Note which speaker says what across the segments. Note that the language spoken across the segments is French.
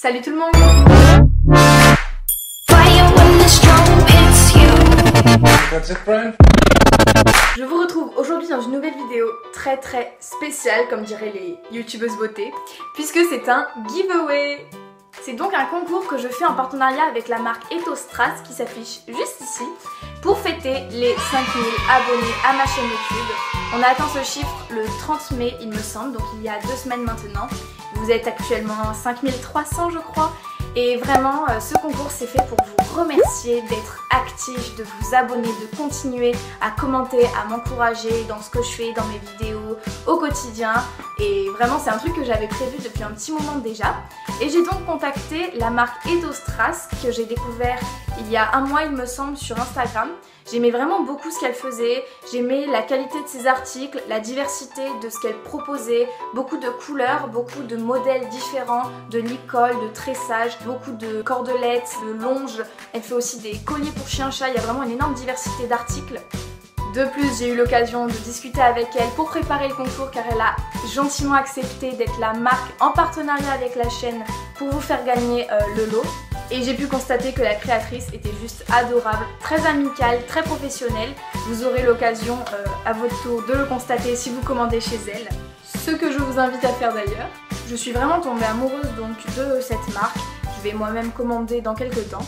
Speaker 1: Salut tout le monde! Je vous retrouve aujourd'hui dans une nouvelle vidéo très spéciale, comme diraient les youtubeuses beauté, puisque c'est un giveaway. C'est donc un concours que je fais en partenariat avec la marque Ethostras qui s'affiche juste ici pour fêter les 5000 abonnés à ma chaîne YouTube. On a atteint ce chiffre le 30 mai il me semble, donc il y a 2 semaines maintenant. Vous êtes actuellement 5300 je crois. Et vraiment, ce concours c'est fait pour vous remercier d'être actif, de vous abonner, de continuer à commenter, à m'encourager dans ce que je fais, dans mes vidéos, au quotidien. Et vraiment, c'est un truc que j'avais prévu depuis un petit moment déjà. Et j'ai donc contacté la marque Ethostras que j'ai découvert il y a un mois il me semble sur Instagram. J'aimais vraiment beaucoup ce qu'elle faisait, j'aimais la qualité de ses articles, la diversité de ce qu'elle proposait, beaucoup de couleurs, beaucoup de modèles différents, de licol, de tressage, beaucoup de cordelettes, de longes. Elle fait aussi des colliers pour chien-chat, il y a vraiment une énorme diversité d'articles. De plus, j'ai eu l'occasion de discuter avec elle pour préparer le concours car elle a gentiment accepté d'être la marque en partenariat avec la chaîne pour vous faire gagner le lot. Et j'ai pu constater que la créatrice était juste adorable, très amicale, très professionnelle. Vous aurez l'occasion à votre tour de le constater si vous commandez chez elle. Ce que je vous invite à faire d'ailleurs. Je suis vraiment tombée amoureuse donc de cette marque. Je vais moi-même commander dans quelques temps.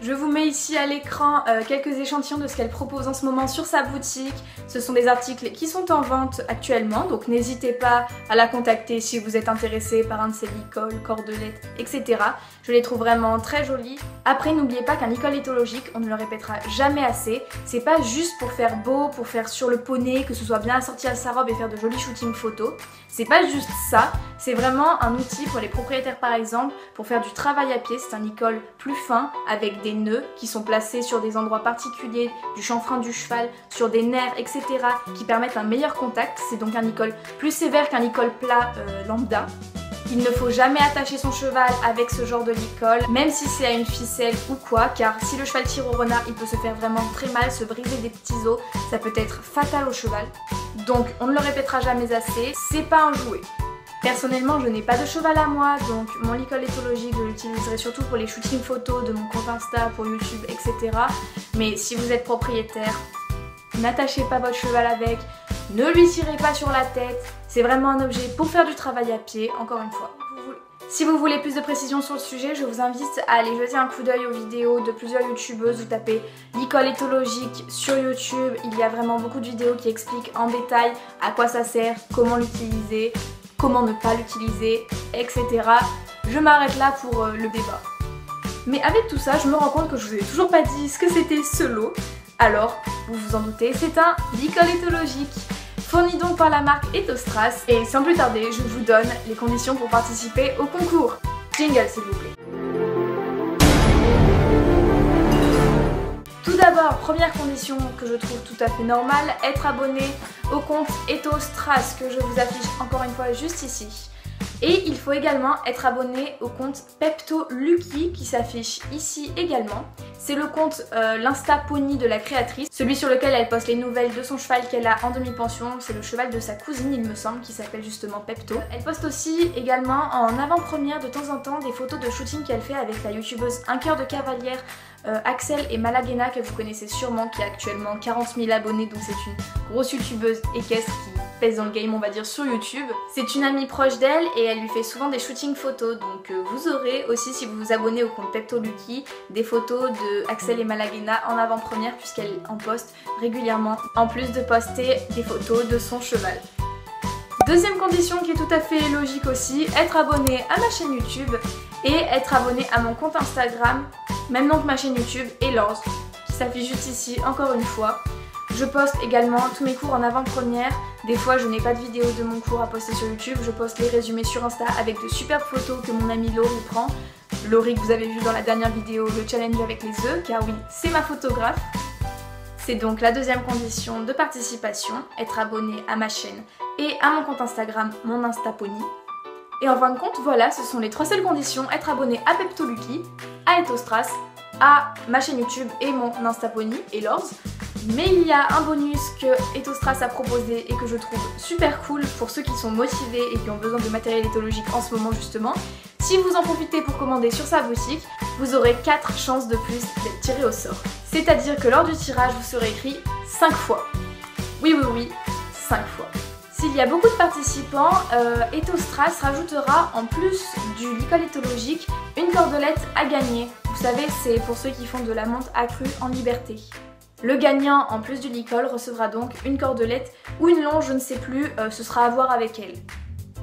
Speaker 1: Je vous mets ici à l'écran quelques échantillons de ce qu'elle propose en ce moment sur sa boutique. Ce sont des articles qui sont en vente actuellement, donc n'hésitez pas à la contacter si vous êtes intéressé par un de ses licols, cordelettes, etc. Je les trouve vraiment très jolis. Après, n'oubliez pas qu'un licol éthologique, on ne le répétera jamais assez, c'est pas juste pour faire beau, pour faire sur le poney, que ce soit bien assorti à sa robe et faire de jolis shootings photos. C'est pas juste ça, c'est vraiment un outil pour les propriétaires par exemple, pour faire du travail à pied. C'est un licol plus fin, avec des nœuds qui sont placés sur des endroits particuliers du chanfrein du cheval, sur des nerfs, etc. qui permettent un meilleur contact. C'est donc un licol plus sévère qu'un licol plat lambda. Il ne faut jamais attacher son cheval avec ce genre de licol, même si c'est à une ficelle ou quoi, car si le cheval tire au renard, il peut se faire vraiment très mal, se briser des petits os, ça peut être fatal au cheval. Donc on ne le répétera jamais assez, c'est pas un jouet. Personnellement, je n'ai pas de cheval à moi, donc mon licol éthologique, je l'utiliserai surtout pour les shootings photos de mon compte Insta, pour YouTube, etc. Mais si vous êtes propriétaire, n'attachez pas votre cheval avec, ne lui tirez pas sur la tête, c'est vraiment un objet pour faire du travail à pied, encore une fois. Si vous voulez plus de précisions sur le sujet, je vous invite à aller jeter un coup d'œil aux vidéos de plusieurs youtubeuses. Vous tapez licol éthologique sur YouTube, il y a vraiment beaucoup de vidéos qui expliquent en détail à quoi ça sert, comment l'utiliser, comment ne pas l'utiliser, etc. Je m'arrête là pour le débat. Mais avec tout ça, je me rends compte que je vous ai toujours pas dit ce que c'était ce lot. Alors, vous vous en doutez, c'est un licol éthologique, fourni donc par la marque Ethostras. Et sans plus tarder, je vous donne les conditions pour participer au concours. Jingle s'il vous plaît. Tout d'abord, première condition que je trouve tout à fait normale, être abonné au compte Ethostras que je vous affiche encore une fois juste ici. Et il faut également être abonné au compte Pepto Lucky qui s'affiche ici également. C'est le compte l'Insta Pony de la créatrice, celui sur lequel elle poste les nouvelles de son cheval qu'elle a en demi-pension. C'est le cheval de sa cousine il me semble qui s'appelle justement Pepto. Elle poste aussi également en avant-première de temps en temps des photos de shooting qu'elle fait avec la youtubeuse Un Cœur de Cavalière, Axel et Malagena que vous connaissez sûrement, qui a actuellement 40 000 abonnés, donc c'est une grosse youtubeuse équestre qui pèse dans le game on va dire sur YouTube. C'est une amie proche d'elle et elle lui fait souvent des shootings photos, donc vous aurez aussi si vous vous abonnez au compte Pepto Lucky des photos de Axel et Malagena en avant-première puisqu'elle en poste régulièrement, en plus de poster des photos de son cheval. Deuxième condition qui est tout à fait logique aussi, être abonné à ma chaîne YouTube et être abonné à mon compte Instagram, même nom que ma chaîne YouTube, Elorz, qui s'affiche juste ici encore une fois. Je poste également tous mes cours en avant-première. Des fois je n'ai pas de vidéo de mon cours à poster sur YouTube, je poste les résumés sur Insta avec de superbes photos que mon amie Laurie prend. Laurie que vous avez vu dans la dernière vidéo, le challenge avec les œufs, car oui, c'est ma photographe. C'est donc la deuxième condition de participation, être abonné à ma chaîne et à mon compte Instagram, mon Insta Pony. Et en fin de compte, voilà, ce sont les 3 seules conditions, être abonné à Pepto Lucky, à Ethostras, à ma chaîne YouTube et mon Insta Pony, Elorz. Mais il y a un bonus que Ethostras a proposé et que je trouve super cool pour ceux qui sont motivés et qui ont besoin de matériel éthologique en ce moment justement. Si vous en profitez pour commander sur sa boutique, vous aurez 4 chances de plus d'être tiré au sort. C'est-à-dire que lors du tirage, vous serez écrit 5 fois. Oui, 5 fois. S'il y a beaucoup de participants, Ethostras rajoutera en plus du licol éthologique une cordelette à gagner. Vous savez, c'est pour ceux qui font de la menthe accrue en liberté. Le gagnant, en plus du licol, recevra donc une cordelette ou une longe, je ne sais plus, ce sera à voir avec elle.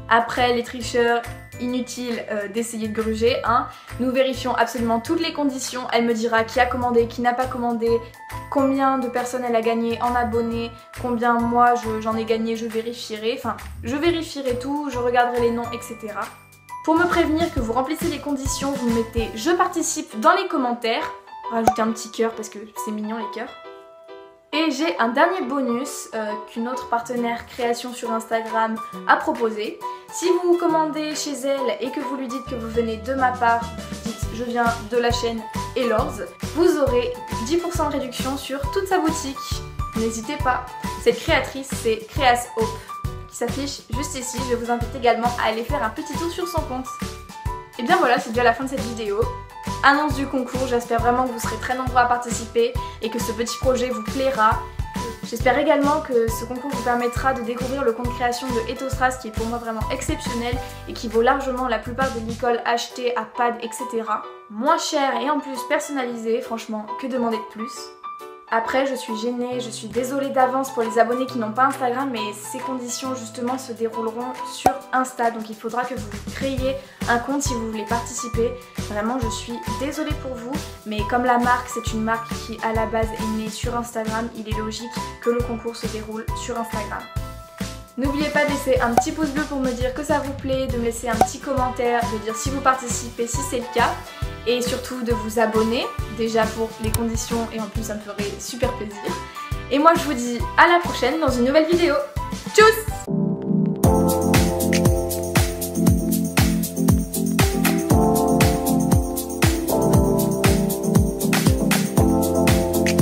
Speaker 1: Après, les tricheurs, inutile d'essayer de gruger, hein. Nous vérifions absolument toutes les conditions. Elle me dira qui a commandé, qui n'a pas commandé, combien de personnes elle a gagné en abonnés, combien moi j'en ai gagné, je vérifierai. Enfin, je vérifierai tout, je regarderai les noms, etc. Pour me prévenir que vous remplissez les conditions, vous mettez « Je participe » dans les commentaires. Rajoutez un petit cœur parce que c'est mignon les cœurs. Et j'ai un dernier bonus qu'une autre partenaire création sur Instagram a proposé. Si vous commandez chez elle et que vous lui dites que vous venez de ma part, vous dites je viens de la chaîne Elorz, vous aurez 10% de réduction sur toute sa boutique. N'hésitez pas. Cette créatrice, c'est Creas Hope, qui s'affiche juste ici. Je vous invite également à aller faire un petit tour sur son compte. Et bien voilà, c'est déjà la fin de cette vidéo. Annonce du concours, j'espère vraiment que vous serez très nombreux à participer et que ce petit projet vous plaira. J'espère également que ce concours vous permettra de découvrir le compte création de Ethostras qui est pour moi vraiment exceptionnel et qui vaut largement la plupart des licols achetés à pad, etc. Moins cher et en plus personnalisé, franchement, que demander de plus? Après, je suis gênée, je suis désolée d'avance pour les abonnés qui n'ont pas Instagram, mais ces conditions justement se dérouleront sur Insta, donc il faudra que vous créiez un compte si vous voulez participer. Vraiment, je suis désolée pour vous, mais comme la marque, c'est une marque qui à la base est née sur Instagram, il est logique que le concours se déroule sur Instagram. N'oubliez pas de laisser un petit pouce bleu pour me dire que ça vous plaît, de me laisser un petit commentaire, de dire si vous participez, si c'est le cas. Et surtout de vous abonner, déjà pour les conditions et en plus ça me ferait super plaisir. Et moi je vous dis à la prochaine dans une nouvelle vidéo. Tchuss!